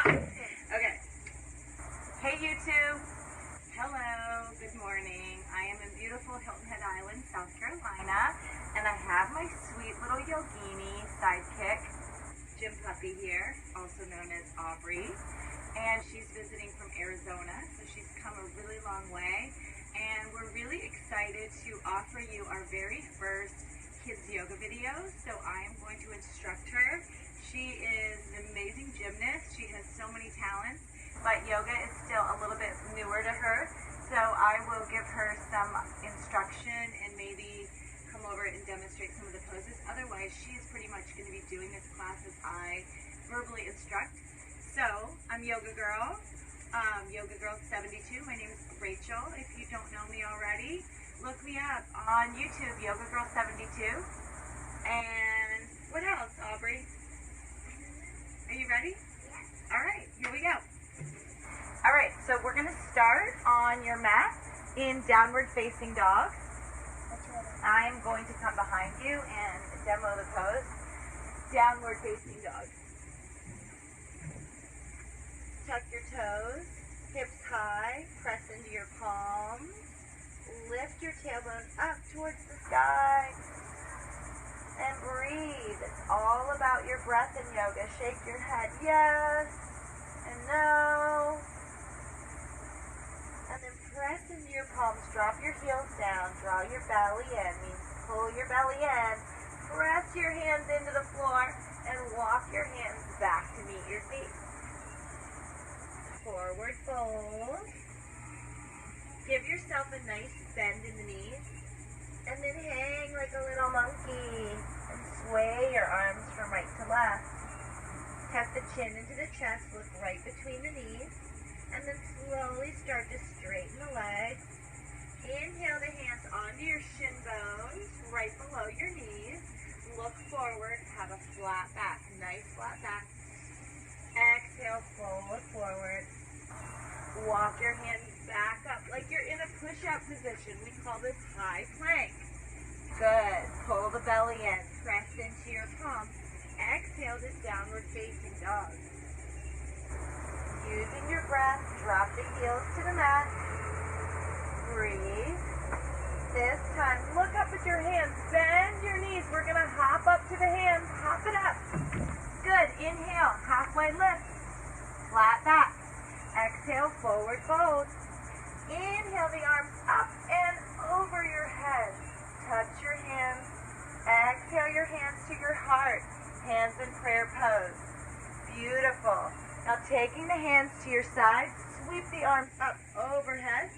Okay. Hey YouTube. Hello. Good morning. I am in beautiful Hilton Head Island, South Carolina, and I have my sweet little yogini sidekick, gym puppy here, also known as Aubrey, and she's visiting from Arizona, so she's come a really long way, and we're really excited to offer you our very first kids yoga video. So I am going to instruct her. She is an amazing gymnast. She has so many talents, but yoga is still a little bit newer to her. So I will give her some instruction and maybe come over and demonstrate some of the poses. Otherwise, she's pretty much going to be doing this class as I verbally instruct. So I'm Yoga Girl, Yoga Girl 72. My name is Rachel. If you don't know me already, look me up on YouTube, Yoga Girl 72. And what else, Aubrey? Are you ready? Yeah. All right, here we go. All right, so we're going to start on your mat in downward facing dog. I'm going to come behind you and demo the pose. Downward facing dog. Tuck your toes, hips high, press into your palms. Lift your tailbone up towards the sky. And breathe. It's all about your breath in yoga. Shake your head yes and no. And then press into your palms. Drop your heels down. Draw your belly in. Means pull your belly in. Press your hands into the floor and walk your hands back to meet your feet. Forward fold. Give yourself a nice bend in the knees. And then hang like a little monkey and sway your arms from right to left. Tuck the chin into the chest, look right between the knees, and then slowly start to straighten the legs. Inhale the hands onto your shin bones, right below your knees. Look forward, have a flat back, nice flat back. Exhale, fold forward. Walk your hands back up like you're in a push-up position. We call this high plank. Good. Pull the belly in. Press into your palms. Exhale to downward facing dog. Using your breath, drop the heels to the mat. Breathe. This time, look up at your hands. Bend your knees. We're going to hop up to the hands. Hop it up. Good. Inhale. Halfway lift. Flat back. Exhale, forward fold. Inhale the arms up and over your head. Touch your hands. Exhale your hands to your heart. Hands in prayer pose. Beautiful. Now taking the hands to your sides, sweep the arms up overhead.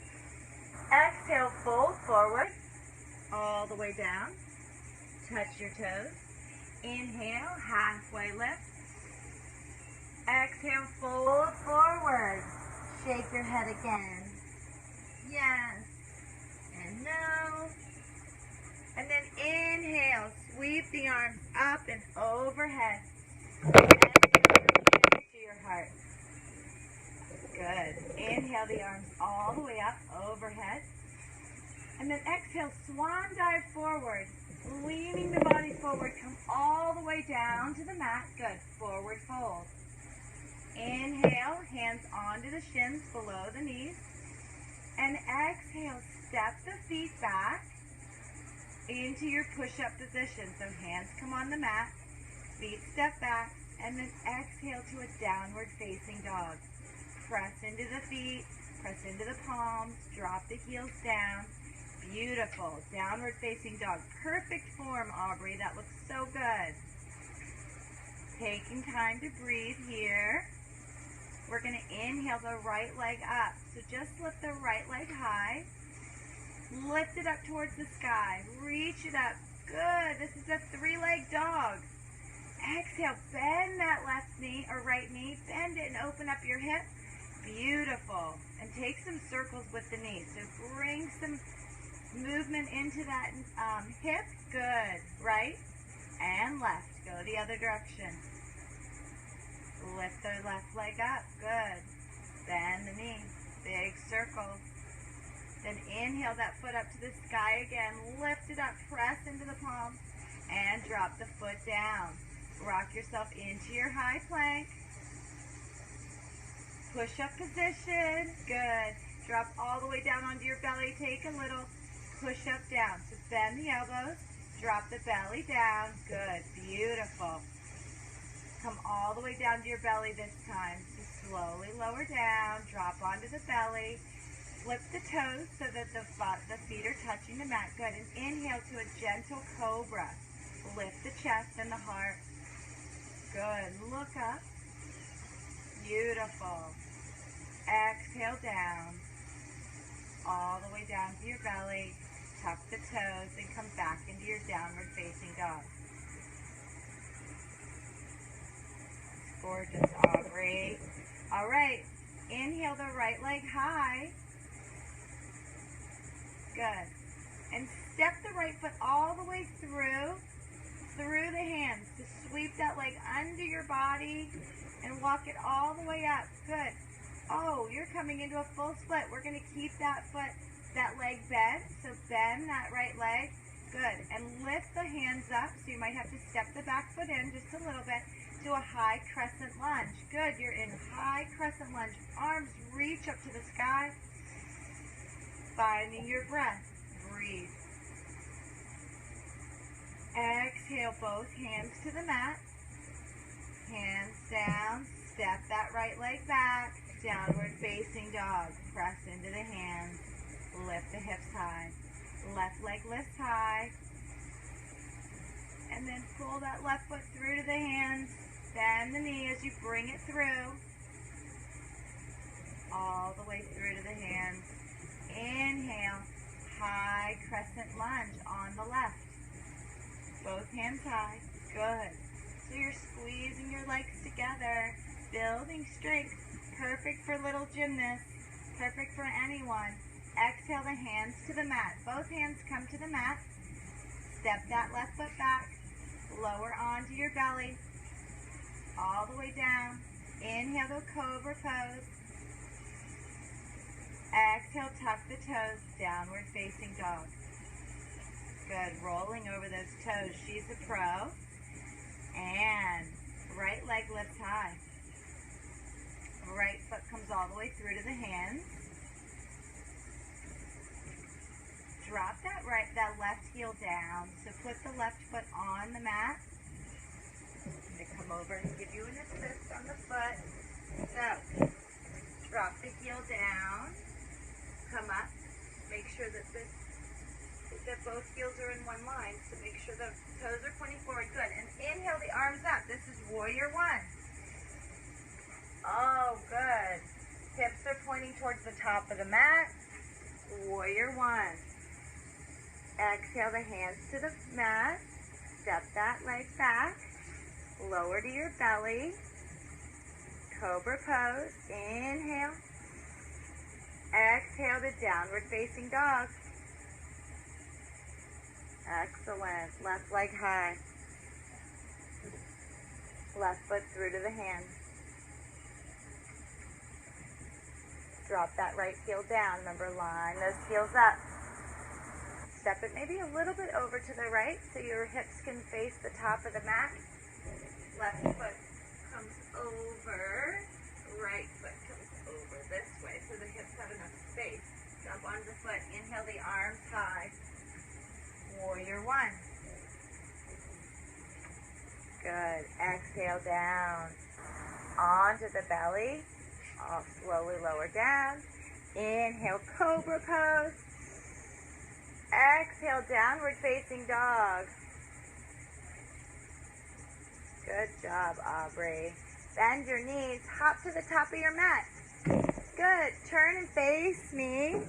Exhale, fold forward. All the way down. Touch your toes. Inhale, halfway lift. Exhale, fold forward. Shake your head again. Yes. And no. And then inhale. Sweep the arms up and overhead. Exhale to your heart. Good. Inhale the arms all the way up, overhead. And then exhale, swan dive forward. Leaning the body forward. Come all the way down to the mat. Good. Forward fold. Inhale, hands onto the shins below the knees. And exhale, step the feet back into your push-up position. So hands come on the mat, feet step back, and then exhale to a downward facing dog. Press into the feet, press into the palms, drop the heels down. Beautiful. Downward facing dog. Perfect form, Aubrey. That looks so good. Taking time to breathe here. We're going to inhale the right leg up. So just lift the right leg high. Lift it up towards the sky. Reach it up. Good. This is a three-leg dog. Exhale. Bend that left knee or right knee. Bend it and open up your hip. Beautiful. And take some circles with the knees. So bring some movement into that hip. Good. Right and left. Go the other direction. Lift the left leg up. Good. Bend the knee. Big circle. Then inhale that foot up to the sky again. Lift it up. Press into the palm. And drop the foot down. Rock yourself into your high plank. push-up position. Good. Drop all the way down onto your belly. Take a little push-up down. So bend the elbows. Drop the belly down. Good. Beautiful. Come all the way down to your belly this time. So slowly lower down. Drop onto the belly. Flip the toes so that the feet are touching the mat. Good. And inhale to a gentle cobra. Lift the chest and the heart. Good. Look up. Beautiful. Exhale down. All the way down to your belly. Tuck the toes and come back into your downward facing dog. Gorgeous, Aubrey. All right. Inhale the right leg high. Good. And step the right foot all the way through the hands to sweep that leg under your body and walk it all the way up. Good. Oh, you're coming into a full split. We're going to keep that leg bent. So bend that right leg. Good. And lift the hands up. So you might have to step the back foot in just a little bit. Do a high crescent lunge. Good. You're in high crescent lunge. Arms reach up to the sky. Finding your breath. Breathe. Exhale both hands to the mat. Hands down. Step that right leg back. Downward facing dog. Press into the hands. Lift the hips high. Left leg lifts high. And then pull that left foot through to the hands. Bend the knee as you bring it through. All the way through to the hands. Inhale. High crescent lunge on the left. Both hands high. Good. So you're squeezing your legs together. Building strength. Perfect for little gymnasts. Perfect for anyone. Exhale the hands to the mat. Both hands come to the mat. Step that left foot back. Lower onto your belly. All the way down. Inhale the cobra pose. Exhale, tuck the toes. Downward facing dog. Good. Rolling over those toes. She's a pro. And right leg lifts high. Right foot comes all the way through to the hands. Drop that left heel down. So put the left foot on the mat. I'm going to come over and give you an assist on the foot. So, drop the heel down. Come up. Make sure that both heels are in one line. So make sure the toes are pointing forward. Good. And inhale the arms up. This is warrior one. Oh, good. Hips are pointing towards the top of the mat. Warrior one. Exhale the hands to the mat. Step that leg back. Lower to your belly. Cobra pose. Inhale. Exhale to downward facing dog. Excellent. Left leg high. Left foot through to the hands. Drop that right heel down. Remember, line those heels up. Step it maybe a little bit over to the right so your hips can face the top of the mat. Left foot comes over. Right foot comes over this way so the hips have enough space. Jump onto the foot. Inhale the arms high. Warrior one. Good. Exhale down. Onto the belly. I'll slowly lower down. Inhale, cobra pose. Exhale, downward facing dog. Good job, Aubrey. Bend your knees. Hop to the top of your mat. Good. Turn and face me.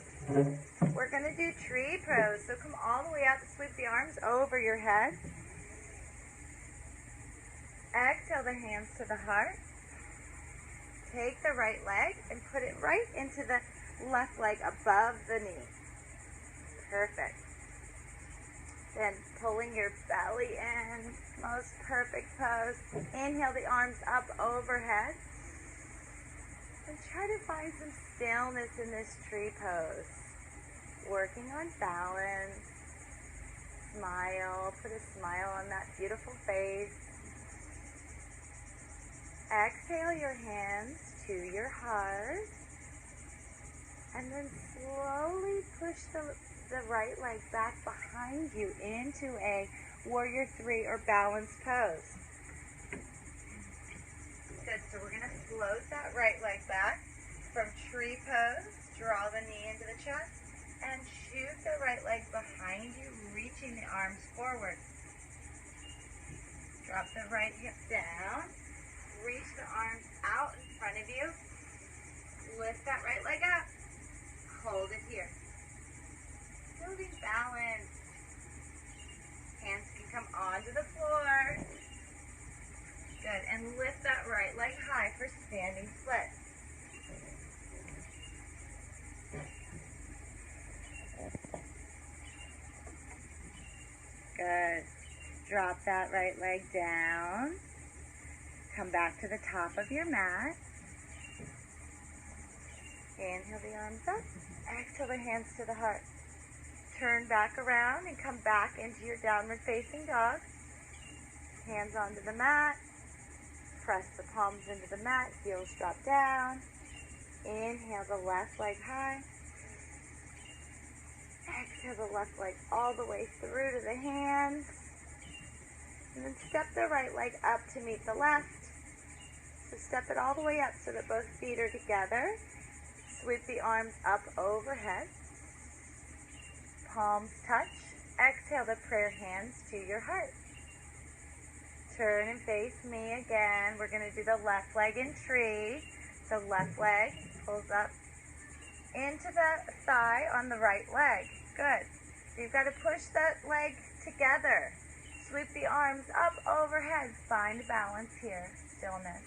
We're going to do tree pose. So come all the way out. Sweep the arms over your head. Exhale the hands to the heart. Take the right leg and put it right into the left leg above the knee. Perfect. Then pulling your belly in. Most perfect pose. Inhale the arms up overhead. And try to find some stillness in this tree pose. Working on balance. Smile. Put a smile on that beautiful face. Exhale your hands to your heart. And then slowly push the right leg back behind you into a warrior 3 or balanced pose. Good, so we're going to float that right leg back from tree pose. Draw the knee into the chest and shoot the right leg behind you, reaching the arms forward. Drop the right hip down. Reach the arms out in front of you. Lift that right leg up. Hold it here. Building balance. Hands can come onto the floor. Good, and lift that right leg high for standing split. Good. Drop that right leg down. Come back to the top of your mat. Inhale the arms up. Exhale the hands to the heart. Turn back around and come back into your downward facing dog. Hands onto the mat. Press the palms into the mat. Heels drop down. Inhale the left leg high. Exhale the left leg all the way through to the hands. And then step the right leg up to meet the left. So step it all the way up so that both feet are together. Sweep the arms up overhead. Palms touch. Exhale the prayer hands to your heart. Turn and face me again. We're going to do the left leg in tree. So left leg pulls up into the thigh on the right leg. Good. So you've got to push that leg together. Sweep the arms up overhead. Find balance here. Stillness.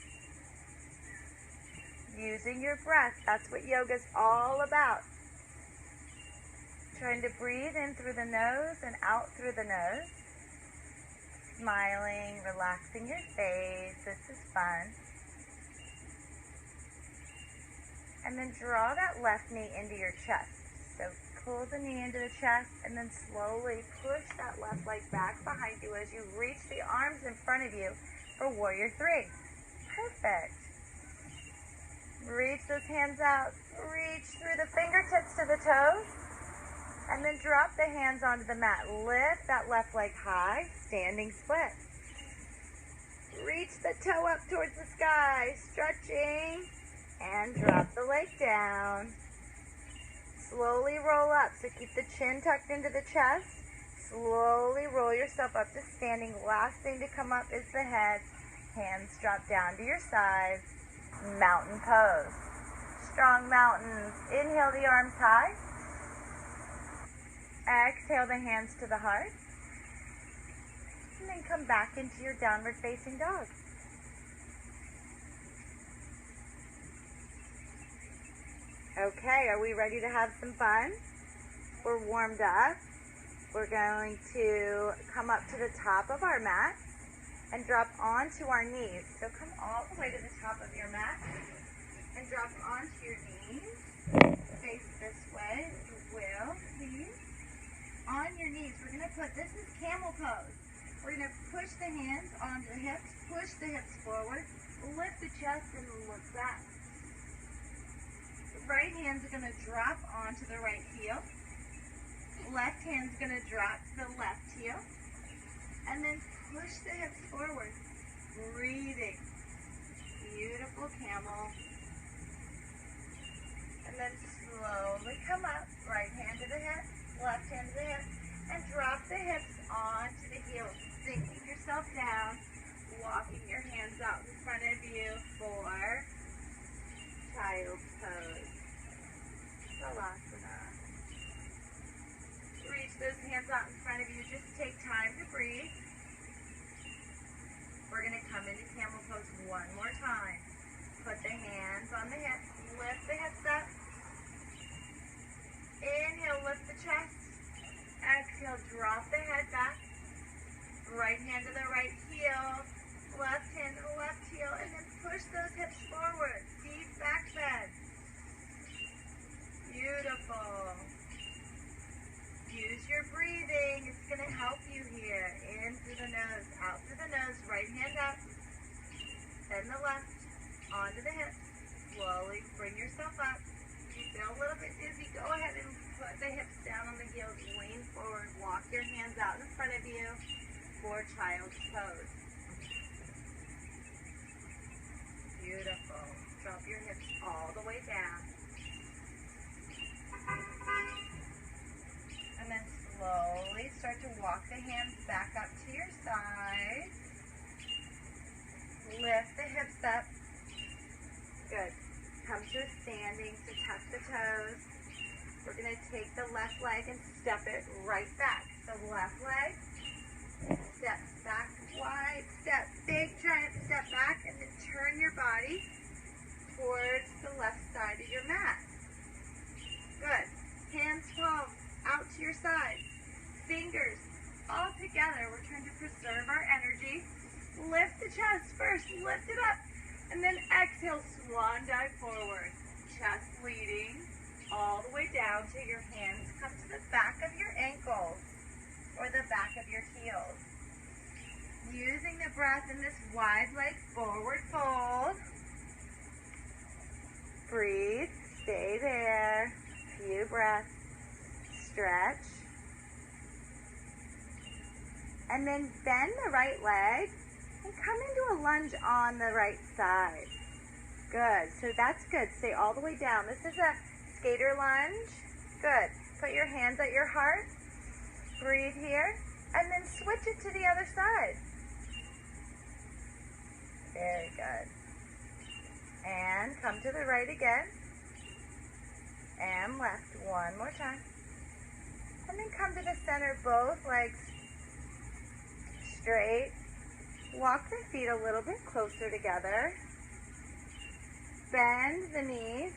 Using your breath. That's what yoga's all about. Trying to breathe in through the nose and out through the nose. Smiling, relaxing your face. This is fun. And then draw that left knee into your chest. So pull the knee into the chest and then slowly push that left leg back behind you as you reach the arms in front of you for warrior 3. Perfect. Reach those hands out. Reach through the fingertips to the toes. And then drop the hands onto the mat. Lift that left leg high, standing split. Reach the toe up towards the sky, stretching, and drop the leg down. Slowly roll up, so keep the chin tucked into the chest. Slowly roll yourself up to standing. Last thing to come up is the head. Hands drop down to your sides. Mountain pose. Strong mountains. Inhale the arms high. Exhale the hands to the heart. And then come back into your downward facing dog. Okay, are we ready to have some fun? We're warmed up. We're going to come up to the top of our mat and drop onto our knees. So come all the way to the top of your mat and drop onto your knees. Face this way, if you will, please. On your knees, we're going to put, this is camel pose. We're going to push the hands onto the hips, push the hips forward, lift the chest and look back. The right hand's going to drop onto the right heel. Left hand's going to drop to the left heel. And then push the hips forward. Breathing. Beautiful camel. And then slowly come up. Right hand to the hip. Left hand to the hip, and drop the hips onto the heels, sinking yourself down, walking your hands out in front of you for child's pose. Salasana. Reach those hands out in front of you. Just take time to breathe. We're going to come into camel pose one more time. Put the hands on the hips, lift the hips up. Inhale, lift the chest. Exhale, drop the head back. Right hand to the right heel. Left hand to the left heel. And then push those hips forward. Deep back bend. Beautiful. Use your breathing. It's going to help you here. In through the nose, out through the nose. Right hand up. Then the left. onto the hips. Slowly bring yourself up. If you feel a little bit dizzy, go ahead and put the hips down on the heels. Lean forward. Walk your hands out in front of you for child's pose. Beautiful. Drop your hips all the way down. And then slowly start to walk the hands back up to your side. Lift the hips up. Good. Come to a standing, so tuck the toes. We're going to take the left leg and step it right back. So left leg, step back, wide step, big giant step back, and then turn your body towards the left side of your mat. Good. Hands, palms out to your side. Fingers all together. We're trying to preserve our energy. Lift the chest first. Lift it up. And then exhale, swan dive forward. Chest leading all the way down till your hands come to the back of your ankles or the back of your heels. Using the breath in this wide leg forward fold. Breathe. Stay there. Few breaths. Stretch. And then bend the right leg and come into a lunge on the right side. Good. So that's good. Stay all the way down. This is a skater lunge. Good. Put your hands at your heart. Breathe here. And then switch it to the other side. Very good. And come to the right again. And left. One more time. And then come to the center. Both legs straight. Walk the feet a little bit closer together. Bend the knees.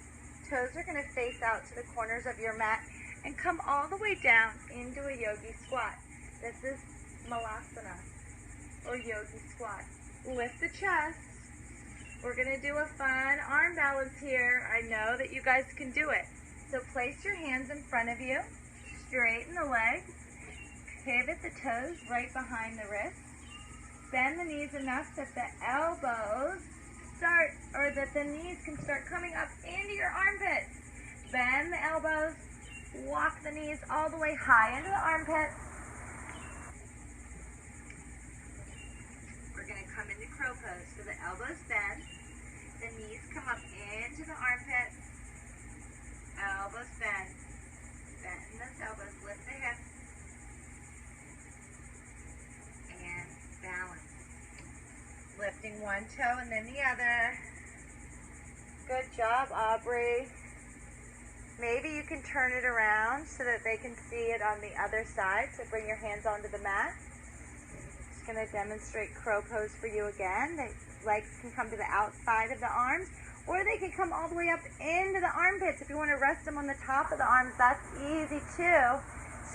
Toes are going to face out to the corners of your mat and come all the way down into a yogi squat. This is malasana or yogi squat. Lift the chest. We're going to do a fun arm balance here. I know that you guys can do it. So place your hands in front of you. Straighten the legs. Pivot the toes right behind the wrists. Bend the knees enough that the elbows start, or that the knees can start coming up into your armpits. Bend the elbows, walk the knees all the way high into the armpits. We're going to come into crow pose. So the elbows bend, the knees come up into the armpits, elbows bend. Bend those elbows, lift the hips. Balance. Lifting one toe and then the other. Good job, Aubrey. Maybe you can turn it around so that they can see it on the other side. So bring your hands onto the mat. Just going to demonstrate crow pose for you again. The legs can come to the outside of the arms, or they can come all the way up into the armpits. If you want to rest them on the top of the arms, that's easy too.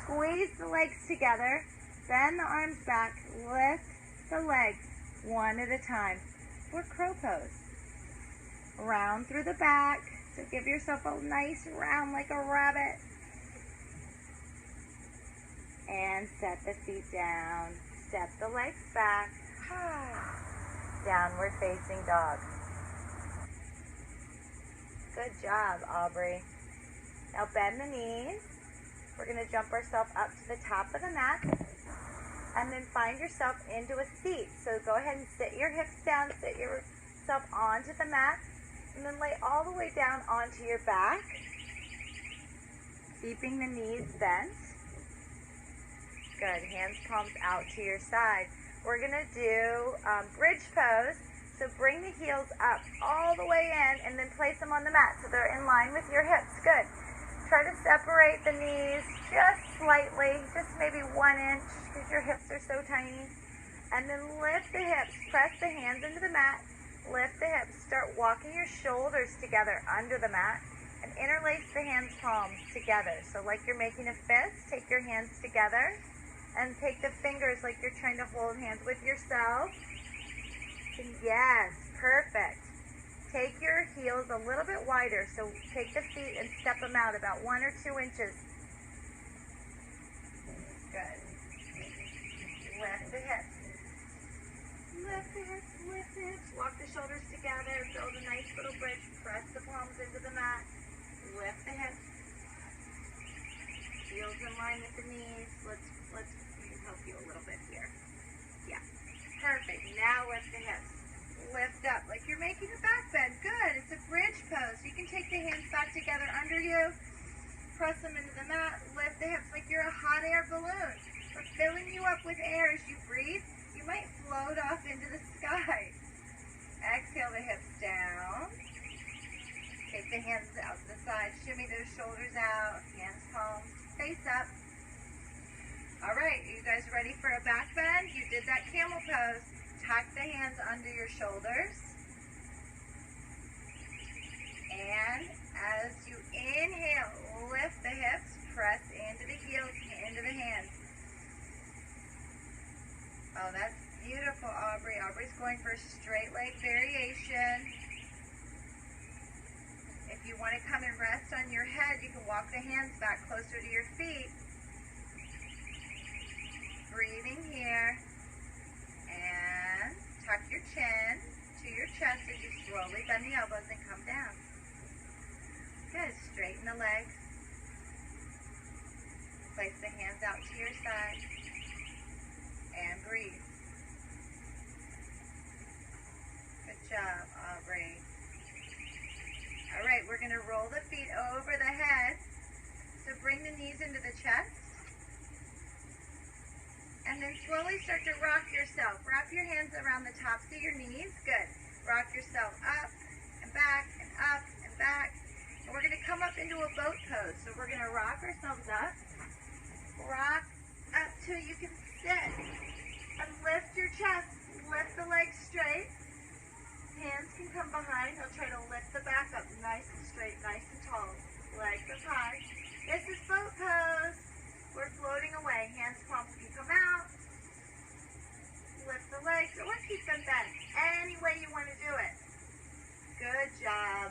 Squeeze the legs together. Bend the arms back. Lift the legs one at a time for crow pose. Round through the back. So give yourself a nice round like a rabbit. And set the feet down. Step the legs back. Downward facing dog. Good job, Aubrey. Now bend the knees. We're going to jump ourselves up to the top of the mat. And then find yourself into a seat. So go ahead and sit your hips down, sit yourself onto the mat, and then lay all the way down onto your back, keeping the knees bent. Good. Hands, palms out to your side. We're going to do bridge pose. So bring the heels up all the way in and then place them on the mat so they're in line with your hips. Good. Try to separate the knees just slightly, just maybe 1 inch because your hips are so tiny. And then lift the hips, press the hands into the mat, lift the hips, start walking your shoulders together under the mat and interlace the hands palms together. So like you're making a fist, take your hands together and take the fingers like you're trying to hold hands with yourself. And yes, perfect. Take your heels a little bit wider, so take the feet and step them out about 1 or 2 inches. Good. Lift the hips. Lift the hips, lift the hips, walk the shoulders together, build a nice little bridge, press the palms into the mat, lift the hips, heels in line with the knees. Let me help you a little bit here. Yeah, perfect. Now lift the hips. Lift up like you're making a back bend. Good. It's a bridge pose. You can take the hands back together under you, press them into the mat, lift the hips like you're a hot air balloon. We're filling you up with air as you breathe. You might float off into the sky. Exhale the hips down. Take the hands out to the side. Shimmy those shoulders out. Hands, palms, face up. All right, are you guys ready for a back bend? You did that camel pose. Tuck the hands under your shoulders. And as you inhale, lift the hips, press into the heels, into the hands. Oh, that's beautiful, Aubrey. Aubrey's going for a straight leg variation. If you want to come and rest on your head, you can walk the hands back closer to your feet. Breathing here. And tuck your chin to your chest as you slowly bend the elbows and come down. Good. Straighten the legs. Place the hands out to your side. And breathe. Good job, Aubrey. All right, we're going to roll the feet over the head. So bring the knees into the chest. And then slowly start to rock yourself. Wrap your hands around the tops of your knees. Good. Rock yourself up and back and up and back. And we're going to come up into a boat pose. So we're going to rock ourselves up. Rock up till you can sit. And lift your chest. Lift the legs straight. Hands can come behind. I'll try to lift the back up nice and straight, nice and tall. Legs up high. This is boat pose. We're floating away. Hands, palms can come out. Lift the legs or keep them bent. Any way you want to do it. Good job.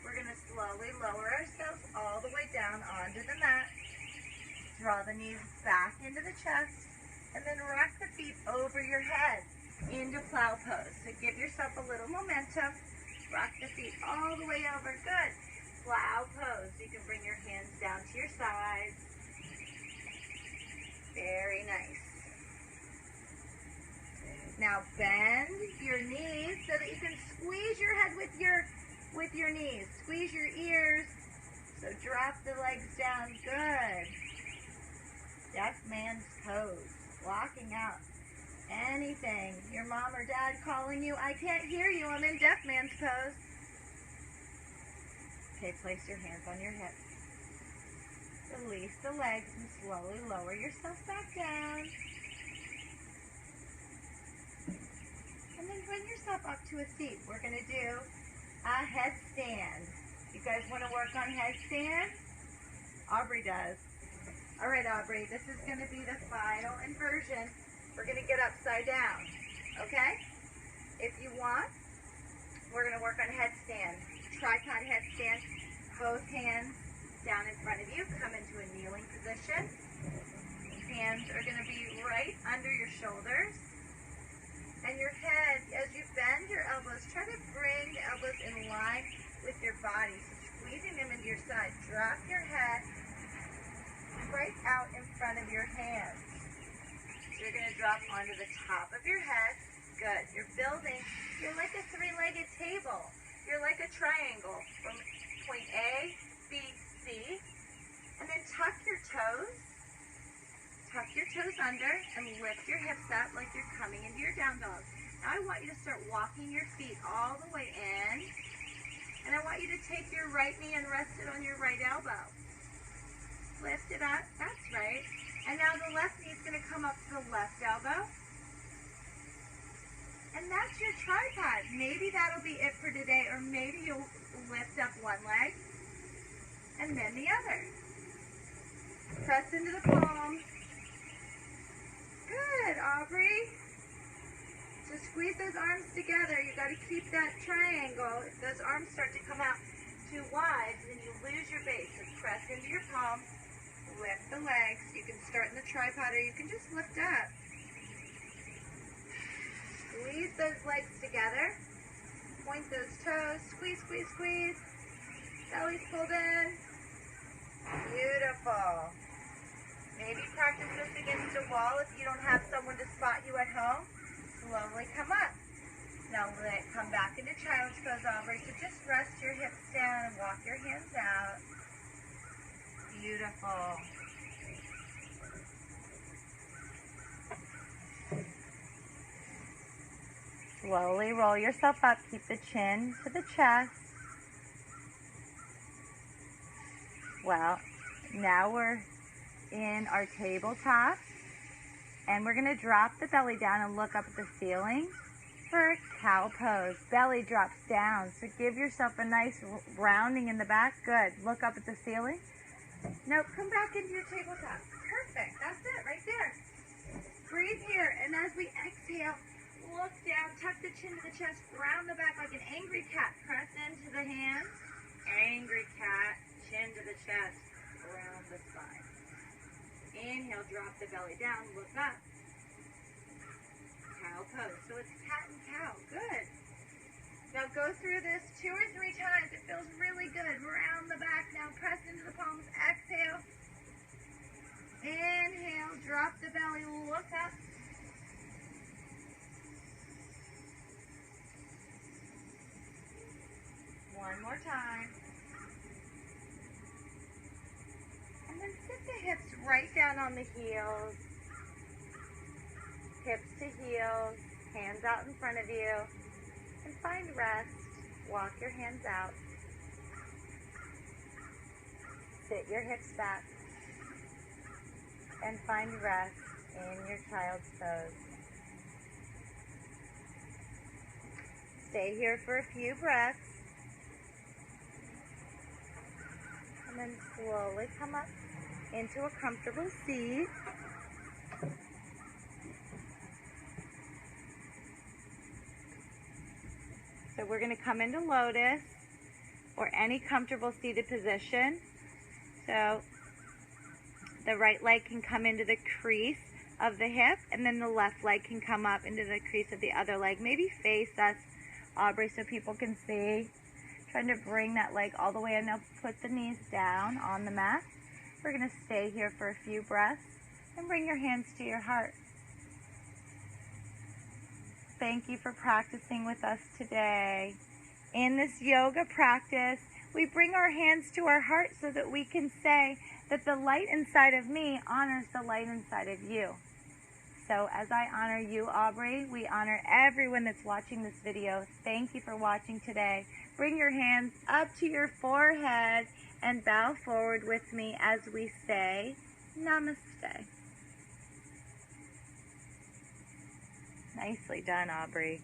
We're going to slowly lower ourselves all the way down onto the mat. Draw the knees back into the chest. And then rock the feet over your head into plow pose. So give yourself a little momentum. Rock the feet all the way over. Good. Plow pose. You can bring your hands down to your sides. Very nice. Now bend your knees so that you can squeeze your head with your knees. Squeeze your ears. So drop the legs down. Good. Deaf man's pose. Blocking out anything. Your mom or dad calling you. I can't hear you. I'm in deaf man's pose. Okay, place your hands on your hips. Release the legs and slowly lower yourself back down. And then bring yourself up to a seat. We're going to do a headstand. You guys want to work on headstand? Aubrey does. All right, Aubrey, this is going to be the final inversion. We're going to get upside down, okay? If you want, we're going to work on headstand. Tripod headstand, both hands down in front of you. Come into a kneeling position. Hands are going to be right under your shoulders. And your head, as you bend your elbows, try to bring the elbows in line with your body. So squeezing them into your side. Drop your head right out in front of your hands. So you're going to drop onto the top of your head. Good. You're building. You're like a three-legged table. You're like a triangle from point A, B, C. And then tuck your toes. Tuck your toes under and lift your hips up like you're coming into your down dog. Now I want you to start walking your feet all the way in. And I want you to take your right knee and rest it on your right elbow. Lift it up. That's right. And now the left knee is going to come up to the left elbow. And that's your tripod. Maybe that'll be it for today, or maybe you'll lift up one leg and then the other. Press into the palms. Good, Aubrey. So squeeze those arms together. You got to keep that triangle. If those arms start to come out too wide, then you lose your base. So press into your palms. Lift the legs. You can start in the tripod or you can just lift up. Squeeze those legs together. Point those toes. Squeeze, squeeze, squeeze. Belly's pulled in. Beautiful. Maybe practice this against a wall if you don't have someone to spot you at home. Slowly come up. Now come back into child's pose, Aubrey. So just rest your hips down and walk your hands out. Beautiful. Slowly roll yourself up. Keep the chin to the chest. Well, now we're in our tabletop. And we're going to drop the belly down and look up at the ceiling for a cow pose. Belly drops down. So give yourself a nice rounding in the back. Good. Look up at the ceiling. Nope. Come back into your tabletop. Perfect. That's it right there. Breathe here. And as we exhale, look down. Tuck the chin to the chest. Round the back like an angry cat. Press into the hands. Angry cat. Chin to the chest. Around the spine. Inhale, drop the belly down, look up. Cow pose. So it's cat and cow. Good. Now go through this 2 or 3 times. It feels really good. Round the back now. Press into the palms. Exhale. Inhale, drop the belly, look up. One more time. And then sit the hips right down on the heels. Hips to heels, hands out in front of you. And find rest. Walk your hands out. Sit your hips back. And find rest in your child's pose. Stay here for a few breaths. And then slowly come up into a comfortable seat. So we're going to come into lotus or any comfortable seated position. So the right leg can come into the crease of the hip, and then the left leg can come up into the crease of the other leg. Maybe face us, Aubrey, so people can see. Trying to bring that leg all the way in. Now put the knees down on the mat. We're going to stay here for a few breaths and bring your hands to your heart. Thank you for practicing with us today. In this yoga practice, we bring our hands to our heart so that we can say that the light inside of me honors the light inside of you. So as I honor you, Aubrey, we honor everyone that's watching this video. Thank you for watching today. Bring your hands up to your forehead and bow forward with me as we say Namaste. Nicely done, Aubrey.